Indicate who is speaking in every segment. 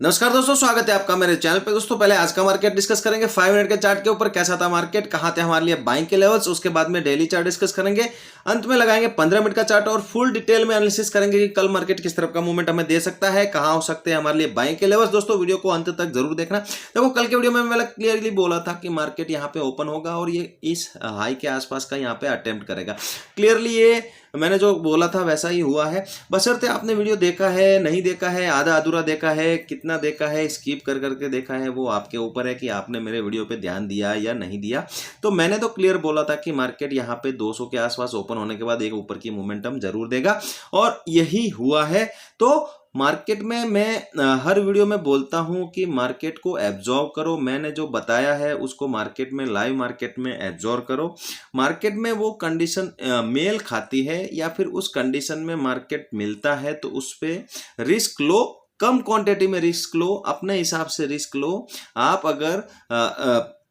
Speaker 1: नमस्कार दोस्तों, स्वागत है आपका मेरे चैनल पे। दोस्तों पहले आज का मार्केट डिस्कस करेंगे 5 मिनट के चार्ट के ऊपर। कैसा था मार्केट, कहां थे हमारे लिए बाइंग के लेवल्स, उसके बाद में डेली चार्ट डिस्कस करेंगे। अंत में लगाएंगे 15 मिनट का चार्ट और फुल डिटेल में एनालिसिस करेंगे कि कल मार्केट किस तरफ का मूवमेंट हमें दे सकता है, कहां हो सकते हैं हमारे लिए बाइंग के लेवल्स। दोस्तों वीडियो को अंत तक जरूर देखना। देखो कल के वीडियो में मैंने क्लियरली बोला था कि मार्केट यहाँ पे ओपन होगा और ये इस हाई के आसपास का यहाँ पे अटेम्प्ट करेगा। क्लियरली ये मैंने जो बोला था वैसा ही हुआ है। बशर्ते आपने वीडियो देखा है, नहीं देखा है, आधा अधूरा देखा है, कितना देखा है, स्किप कर करके देखा है, वो आपके ऊपर है कि आपने मेरे वीडियो पे ध्यान दिया या नहीं दिया। तो मैंने तो क्लियर बोला था कि मार्केट यहाँ पे 200 के आसपास ओपन होने के बाद एक ऊपर की मोमेंटम जरूर देगा और यही हुआ है। तो मार्केट में मैं हर वीडियो में बोलता हूं कि मार्केट को एब्जॉर्व करो। मैंने जो बताया है उसको मार्केट में, लाइव मार्केट में एब्जॉर्व करो। मार्केट में वो कंडीशन मेल खाती है या फिर उस कंडीशन में मार्केट मिलता है तो उस पर रिस्क लो, कम क्वांटिटी में रिस्क लो, अपने हिसाब से रिस्क लो। आप अगर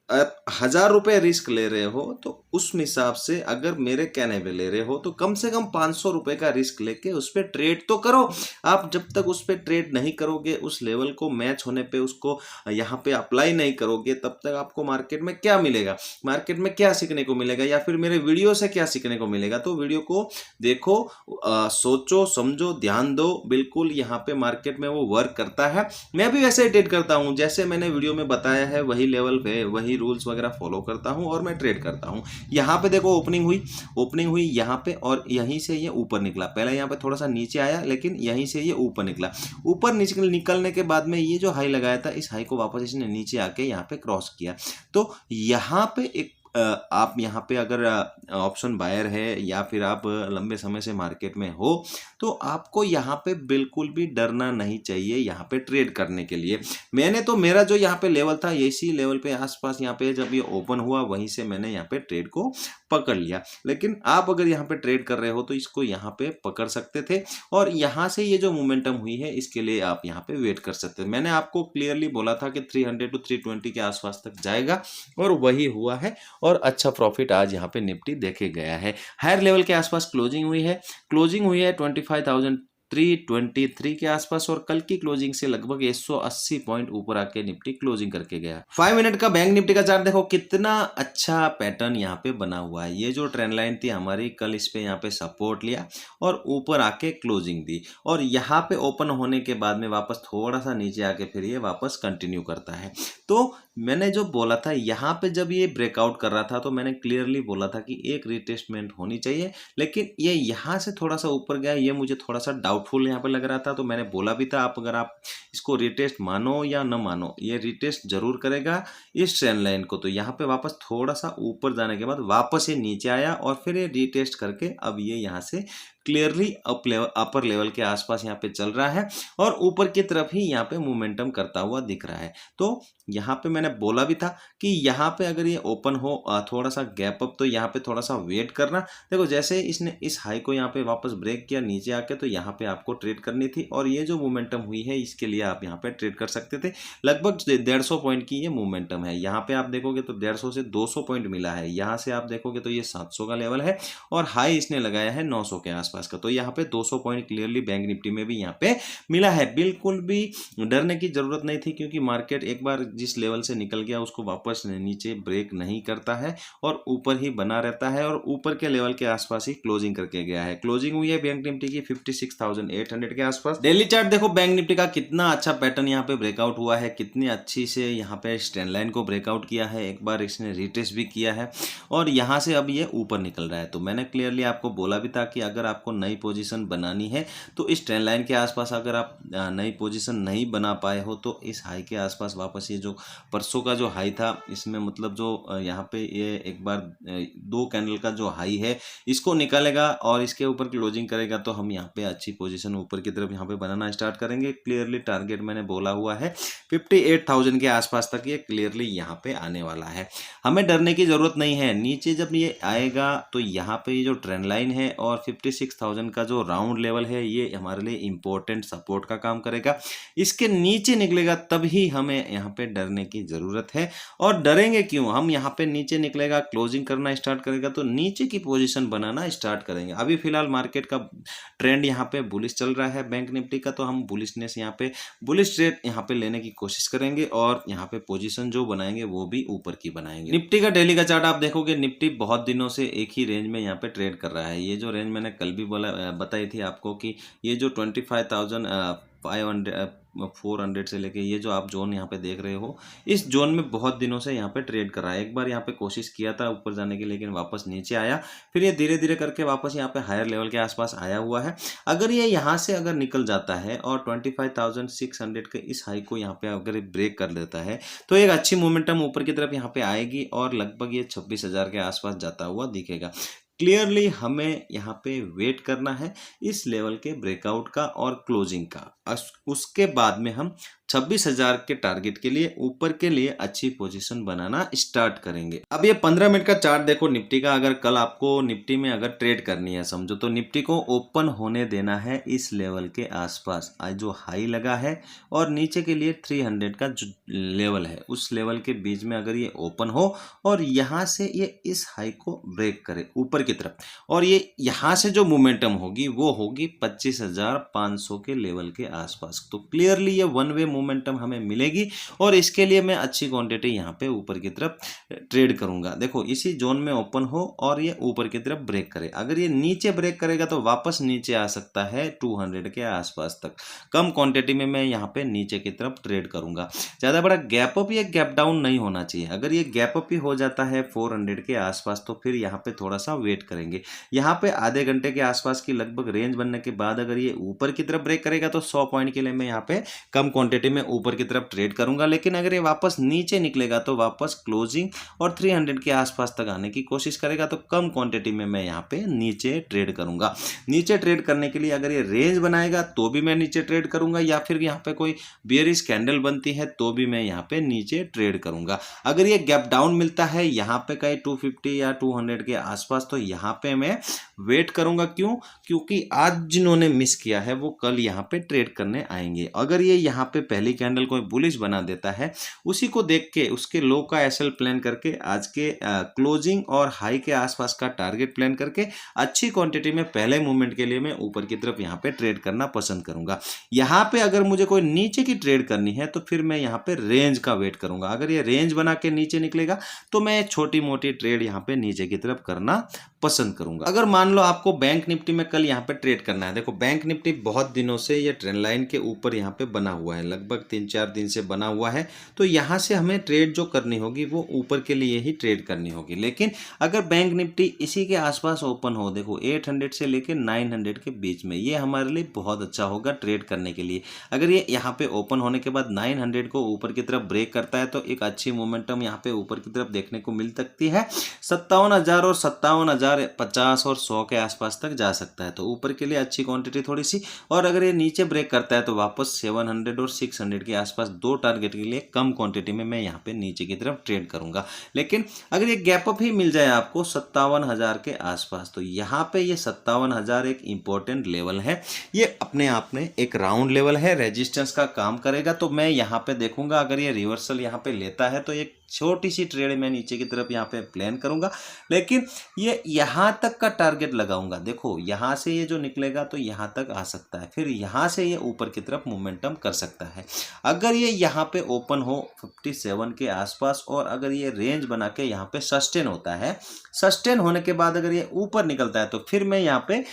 Speaker 1: 1000 रुपये रिस्क ले रहे हो तो उस हिसाब से अगर मेरे कहने पे ले रहे हो तो कम से कम 500 रुपये का रिस्क लेके उस पर ट्रेड तो करो। आप जब तक उस पर ट्रेड नहीं करोगे, उस लेवल को मैच होने पे उसको यहाँ पे अप्लाई नहीं करोगे, तब तक आपको मार्केट में क्या मिलेगा, मार्केट में क्या सीखने को मिलेगा या फिर मेरे वीडियो से क्या सीखने को मिलेगा। तो वीडियो को देखो, सोचो समझो, ध्यान दो। बिल्कुल यहाँ पे मार्केट में वो वर्क करता है। मैं भी वैसे ही ट्रेड करता हूँ, जैसे मैंने वीडियो में बताया है वही लेवल पे वही रूल्स वगैरह फॉलो करता हूँ और मैं ट्रेड करता हूँ। यहाँ पे देखो ओपनिंग हुई यहाँ पे और यहीं से ये ऊपर निकला। पहले यहाँ पे थोड़ा सा नीचे आया लेकिन यहीं से ये ऊपर निकला। ऊपर निकलने के बाद में ये जो हाई लगाया था, इस हाई को वापस इसने नीचे आके यहाँ पे क्रॉस किया। तो यहाँ पे एक आप यहाँ पे अगर ऑप्शन बायर है या फिर आप लंबे समय से मार्केट में हो तो आपको यहाँ पे बिल्कुल भी डरना नहीं चाहिए यहाँ पे ट्रेड करने के लिए। मैंने तो मेरा जो यहाँ पे लेवल था इसी लेवल पे आसपास यहाँ पे जब ये ओपन हुआ वहीं से मैंने यहाँ पे ट्रेड को पकड़ लिया। लेकिन आप अगर यहाँ पे ट्रेड कर रहे हो तो इसको यहाँ पे पकड़ सकते थे और यहाँ से ये जो मोमेंटम हुई है इसके लिए आप यहाँ पे वेट कर सकते थे। मैंने आपको क्लियरली बोला था कि 300 टू 320 के आसपास तक जाएगा और वही हुआ है और अच्छा प्रॉफिट आज यहाँ पे निफ्टी देखे गया है। हायर लेवल के आसपास क्लोजिंग हुई है 25,323 के आसपास और कल की क्लोजिंग से लगभग 180 पॉइंट ऊपर आके निफ्टी क्लोजिंग करके गया। 5 मिनट का बैंक निफ्टी का चार्ट देखो, कितना अच्छा पैटर्न यहाँ पे बना हुआ है। ये जो ट्रेंड लाइन थी हमारी, कल इस पे यहाँ पे सपोर्ट लिया और ऊपर आके क्लोजिंग दी और यहाँ पे ओपन होने के बाद में वापस थोड़ा सा नीचे आके फिर ये वापस कंटिन्यू करता है। तो मैंने जो बोला था यहाँ पे जब ये ब्रेकआउट कर रहा था तो मैंने क्लियरली बोला था कि एक रिटेस्टमेंट होनी चाहिए, लेकिन ये यहाँ से थोड़ा सा ऊपर गया, ये मुझे थोड़ा सा डाउटफुल यहाँ पे लग रहा था। तो मैंने बोला भी था आप अगर आप इसको रिटेस्ट मानो या न मानो, ये रिटेस्ट जरूर करेगा इस ट्रेंड लाइन को। तो यहाँ पे वापस थोड़ा सा ऊपर जाने के बाद वापस ये नीचे आया और फिर ये रिटेस्ट करके अब ये यहाँ से क्लियरली अपर लेवल के आसपास यहाँ पे चल रहा है और ऊपर की तरफ ही यहाँ पे मोमेंटम करता हुआ दिख रहा है। तो यहाँ पे मैंने बोला भी था कि यहाँ पे अगर ये ओपन हो थोड़ा सा गैप अप, तो यहाँ पे थोड़ा सा वेट करना। देखो जैसे इसने इस हाई को यहाँ पे वापस ब्रेक किया नीचे आके, तो यहाँ पे आपको ट्रेड करनी थी और ये जो मोमेंटम हुई है इसके लिए आप यहाँ पे ट्रेड कर सकते थे। लगभग 150 पॉइंट की ये मोमेंटम है। यहाँ पे आप देखोगे तो 150 से 200 पॉइंट मिला है। यहाँ से आप देखोगे तो ये 700 का लेवल है और हाई इसने लगाया है 900 के आसपास का। तो यहाँ पे 200 पॉइंट क्लियरली बैंक निफ्टी में भी यहाँ पे मिला है। बिल्कुल भी डरने की जरूरत नहीं थी क्योंकि मार्केट एक बार जिस लेवल से निकल गया उसको वापस नीचे ब्रेक नहीं करता है और ऊपर ही बना रहता है और ऊपर के लेवल के आसपास ही क्लोजिंग करके गया है। क्लोजिंग हुई है बैंक निफ्टी की 56,800 के आसपास। डेली चार्ट देखो बैंक निफ्टी का कितना अच्छा पैटर्न यहाँ पे ब्रेकआउट हुआ है, कितनी अच्छी से यहाँ पे ट्रेंड लाइन को ब्रेकआउट किया है। एक बार इसने रिटेस्ट भी किया है और यहाँ से अब ये ऊपर निकल रहा है। तो मैंने क्लियरली आपको बोला भी था कि अगर आपको नई पोजीशन बनानी है तो इस ट्रेंड लाइन के आसपास अगर आप नई पोजीशन नहीं बना पाए हो तो इस हाई के आसपास वापस ये जो परसों का जो हाई था इसमें मतलब जो यहाँ पे ये एक बार 2 कैंडल का जो हाई है इसको निकालेगा और इसके ऊपर क्लोजिंग करेगा तो हम यहाँ पे अच्छी पोजीशन ऊपर की तरफ यहाँ पे बनाना स्टार्ट करेंगे। क्लियरली टारगेट मैंने बोला हुआ है 58,000 के आसपास तक ये क्लियरली यहाँ पे आने वाला है। हमें डरने की जरूरत नहीं है। नीचे जब ये आएगा तो यहाँ पे ये जो ट्रेंड लाइन है और 56 26,000 का जो राउंड लेवल है ये हमारे लिए इंपॉर्टेंट सपोर्ट का काम करेगा। इसके नीचे निकलेगा तभी हमें यहाँ पे डरने की ज़रूरत है। और डरेंगे क्यों? हम यहाँ पे नीचे निकलेगा, क्लोजिंग करना स्टार्ट करेगा तो नीचे की पोजीशन बनाना स्टार्ट करेंगे। अभी फिलहाल मार्केट का ट्रेंड यहाँ पे बुलिश चल रहा है बैंक निफ्टी का, तो हम बुलिशनेस यहाँ पे बुलिश ट्रेड यहाँ पे लेने की कोशिश करेंगे और यहाँ पे पोजीशन जो बनाएंगे वो भी ऊपर की बनाएंगे। निफ्टी का डेली का चार्ट आप देखोगे, निफ्टी बहुत दिनों से एक ही रेंज में यहाँ पे ट्रेड कर रहा है। ये जो रेंज मैंने कल भी बताई थी आपको कि ये जो 25,500 400 से लेके ये जो आप जोन यहाँ पे देख रहे हो, इस जोन में बहुत दिनों से यहाँ पे ट्रेड कर रहा है। एक बार यहाँ पे कोशिश किया था ऊपर जाने की, लेकिन वापस नीचे आया, फिर ये धीरे धीरे करके वापस यहाँ पे हायर लेवल के आसपास आया हुआ है। अगर ये यहाँ से अगर निकल जाता है और 25,600 के इस हाई को यहाँ पे अगर ब्रेक कर लेता है तो एक अच्छी मोमेंटम ऊपर की तरफ यहाँ पे आएगी और लगभग ये 26,000 के आसपास जाता हुआ दिखेगा। क्लियरली हमें यहाँ पे वेट करना है इस लेवल के ब्रेकआउट का और क्लोजिंग का। उसके बाद में हम 26,000 के टारगेट के लिए ऊपर के लिए अच्छी पोजीशन बनाना स्टार्ट करेंगे। अब ये 15 मिनट का चार्ट देखो निफ्टी का। अगर कल आपको निफ्टी में अगर ट्रेड करनी है समझो, तो निफ्टी को ओपन होने देना है इस लेवल के आसपास। आज जो हाई लगा है और नीचे के लिए 300 का जो लेवल है उस लेवल के बीच में अगर ये ओपन हो और यहाँ से ये इस हाई को ब्रेक करे ऊपर की तरफ, और ये यहाँ से जो मोमेंटम होगी वो होगी 25,500 के लेवल के आसपास, तो क्लियरली ये वन वे मोमेंटम हमें मिलेगी और इसके लिए मैं अच्छी क्वांटिटी यहाँ पे ऊपर की तरफ ट्रेड करूंगा। देखो इसी जोन में ओपन हो और ये ऊपर की तरफ ब्रेक करे, अगर ये नीचे ब्रेक करेगा तो वापस नीचे आ सकता है 200 के आसपास तक। कम क्वांटिटी में मैं यहाँ पे नीचे की तरफ ट्रेड करूंगा। ज़्यादा बड़ा गैप अप या गैप डाउन नहीं होना चाहिए। अगर ये गैप अप ही हो जाता है 400 के आसपास तो फिर यहाँ पे थोड़ा सा वेट करेंगे। यहाँ पे आधे घंटे के आसपास की लगभग रेंज बनने के बाद अगर ये ऊपर की तरफ ब्रेक करेगा तो 100 पॉइंट के लिए मैं यहाँ पे कम क्वांटिटी में ऊपर की तरफ ट्रेड करूंगा। लेकिन अगर ये वापस नीचे निकलेगा तो वापस क्लोजिंग और 300 के आसपास तक आने की कोशिश करेगा, तो कम क्वांटिटी में मैं यहाँ पे नीचे ट्रेड करूंगा। नीचे ट्रेड करने के लिए अगर ये रेंज बनाएगा तो भी मैं नीचे ट्रेड करूंगा, या फिर यहाँ पे कोई बेयरिश कैंडल बनती है तो भी मैं यहाँ पे नीचे ट्रेड करूंगा। अगर ये गैप डाउन मिलता है यहाँ पे कहीं 250 या 200 के आसपास तो यहाँ पे मैं वेट करूंगा। क्यों? क्योंकि आज जिन्होंने मिस किया है वो कल यहाँ पे ट्रेड करने आएंगे। अगर ये यहाँ पे पहली कैंडल कोई बुलिश बना देता है, उसी को देख के उसके लो का एसएल प्लान करके आज के क्लोजिंग और हाई के आसपास का टारगेट प्लान करके अच्छी क्वांटिटी में पहले मूवमेंट के लिए मैं ऊपर की तरफ यहाँ पे ट्रेड करना पसंद करूंगा। यहाँ पे अगर मुझे कोई नीचे की ट्रेड करनी है तो फिर मैं यहाँ पे रेंज का वेट करूंगा। अगर ये रेंज बना के नीचे निकलेगा तो मैं छोटी मोटी ट्रेड यहाँ पे नीचे की तरफ करना पसंद करूंगा। अगर मान लो आपको बैंक निफ्टी में कल यहाँ पे ट्रेड करना है, देखो बैंक निफ्टी बहुत दिनों से ये ट्रेंड लाइन के ऊपर यहाँ पे बना हुआ है, लगभग 3-4 दिन से बना हुआ है, तो यहाँ से हमें ट्रेड जो करनी होगी वो ऊपर के लिए ही ट्रेड करनी होगी। लेकिन अगर बैंक निफ्टी इसी के आसपास ओपन हो, देखो 800 से लेकर 900 के बीच में, ये हमारे लिए बहुत अच्छा होगा ट्रेड करने के लिए। अगर ये यहाँ पे ओपन होने के बाद 900 को ऊपर की तरफ ब्रेक करता है तो एक अच्छी मोमेंटम यहाँ पे ऊपर की तरफ देखने को मिल सकती है। 57,000 और 57,050 और 100 के आसपास तक जा सकता है, तो ऊपर के लिए अच्छी क्वांटिटी थोड़ी सी। और अगर ये नीचे ब्रेक करता है तो वापस 700 और 600 के आसपास दो टारगेट के लिए कम क्वांटिटी में मैं यहाँ पे नीचे की तरफ ट्रेड करूंगा। लेकिन अगर ये गैप अप ही मिल जाए आपको 57,000 के आसपास, तो यहाँ पे ये 57,000 एक इंपॉर्टेंट लेवल है। ये अपने आप में एक राउंड लेवल है, रेजिस्टेंस का काम करेगा। तो मैं यहाँ पे देखूंगा अगर ये रिवर्सल यहाँ पे लेता है तो एक छोटी सी ट्रेड मैं नीचे की तरफ यहाँ पे प्लान करूंगा, लेकिन ये यहाँ तक का टारगेट लगाऊंगा। देखो यहाँ से ये जो निकलेगा तो यहाँ तक आ सकता है, फिर यहाँ से ये ऊपर की तरफ मोमेंटम कर सकता है। अगर ये यहाँ पे ओपन हो 57 के आसपास और अगर ये रेंज बना के यहाँ पे सस्टेन होता है, सस्टेन होने के बाद अगर ये ऊपर निकलता है तो फिर मैं यहाँ पे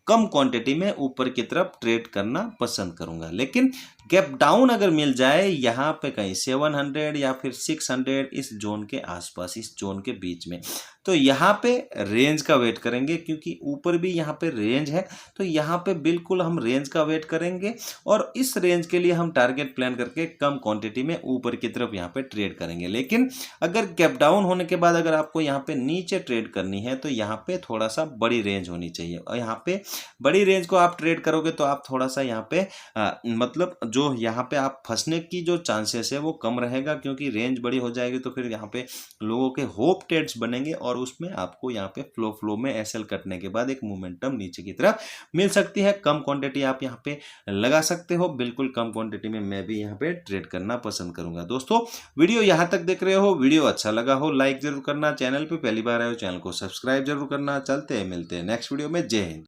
Speaker 1: कम क्वांटिटी में ऊपर की तरफ ट्रेड करना पसंद करूंगा। लेकिन गैप डाउन अगर मिल जाए यहाँ पे कहीं 700 या फिर 600 इस जोन के आसपास, इस जोन के बीच में, तो यहाँ पे रेंज का वेट करेंगे, क्योंकि ऊपर भी यहाँ पे रेंज है। तो यहाँ पे बिल्कुल हम रेंज का वेट करेंगे और इस रेंज के लिए हम टारगेट प्लान करके कम क्वांटिटी में ऊपर की तरफ यहाँ पे ट्रेड करेंगे। लेकिन अगर गैप डाउन होने के बाद अगर आपको यहाँ पे नीचे ट्रेड करनी है तो यहाँ पे थोड़ा सा बड़ी रेंज होनी चाहिए, और यहाँ पे बड़ी रेंज को आप ट्रेड करोगे तो आप थोड़ा सा यहाँ पे मतलब जो यहाँ पे आप फंसने की जो चांसेस है वो कम रहेगा, क्योंकि रेंज बड़ी हो जाएगी तो फिर यहाँ पे लोगों के होप ट्रेड्स बनेंगे और और उसमें आपको यहाँ पे फ्लो में एसएल कटने के बाद एक मोमेंटम नीचे की तरफ मिल सकती है। कम क्वांटिटी आप यहाँ पे लगा सकते हो, बिल्कुल कम क्वांटिटी में मैं भी यहाँ पे ट्रेड करना पसंद करूंगा। दोस्तों वीडियो यहाँ तक देख रहे हो, वीडियो अच्छा लगा हो लाइक जरूर करना, चैनल पे पहली बार आए हो चैनल को सब्सक्राइब जरूर करना। चलते हैं, मिलते हैं नेक्स्ट वीडियो में। जय हिंद।